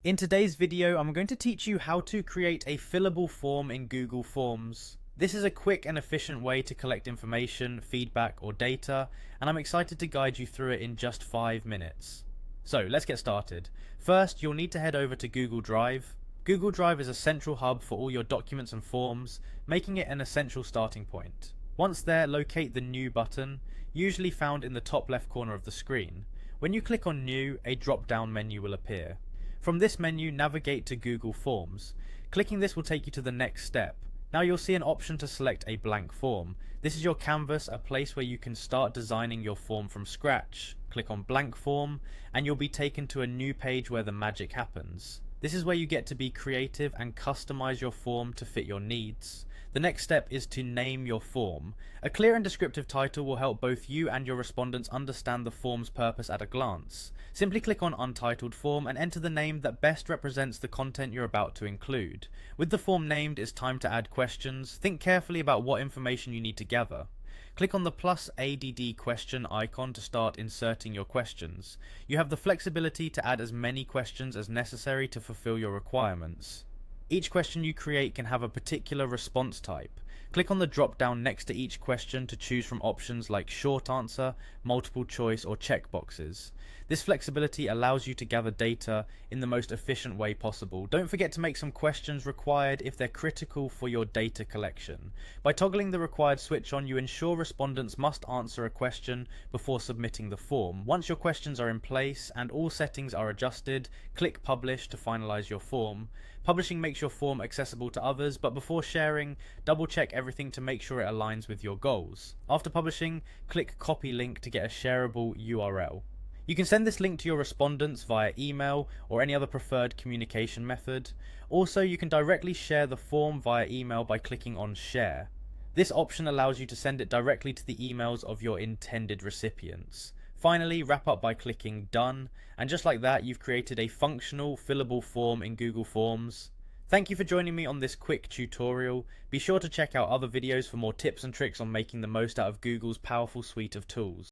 In today's video, I'm going to teach you how to create a fillable form in Google Forms. This is a quick and efficient way to collect information, feedback, or data, and I'm excited to guide you through it in just 5 minutes. So let's get started. First, you'll need to head over to Google Drive. Google Drive is a central hub for all your documents and forms, making it an essential starting point. Once there, locate the New button, usually found in the top left corner of the screen. When you click on New, a drop-down menu will appear. From this menu, navigate to Google Forms. Clicking this will take you to the next step. Now you'll see an option to select a blank form. This is your canvas, a place where you can start designing your form from scratch. Click on blank form and you'll be taken to a new page where the magic happens. This is where you get to be creative and customize your form to fit your needs. The next step is to name your form. A clear and descriptive title will help both you and your respondents understand the form's purpose at a glance. Simply click on Untitled Form and enter the name that best represents the content you're about to include. With the form named, it's time to add questions. Think carefully about what information you need to gather. Click on the plus ADD question icon to start inserting your questions. You have the flexibility to add as many questions as necessary to fulfill your requirements. Each question you create can have a particular response type. Click on the drop down next to each question to choose from options like short answer, multiple choice, or checkboxes. This flexibility allows you to gather data in the most efficient way possible. Don't forget to make some questions required if they're critical for your data collection. By toggling the required switch on, you ensure respondents must answer a question before submitting the form. Once your questions are in place and all settings are adjusted, click Publish to finalize your form. Publishing makes your form accessible to others, but before sharing, double check everything to make sure it aligns with your goals. After publishing, click Copy Link to get a shareable URL. You can send this link to your respondents via email or any other preferred communication method. Also, you can directly share the form via email by clicking on Share. This option allows you to send it directly to the emails of your intended recipients. Finally, wrap up by clicking Done, and just like that, you've created a functional, fillable form in Google Forms. Thank you for joining me on this quick tutorial. Be sure to check out other videos for more tips and tricks on making the most out of Google's powerful suite of tools.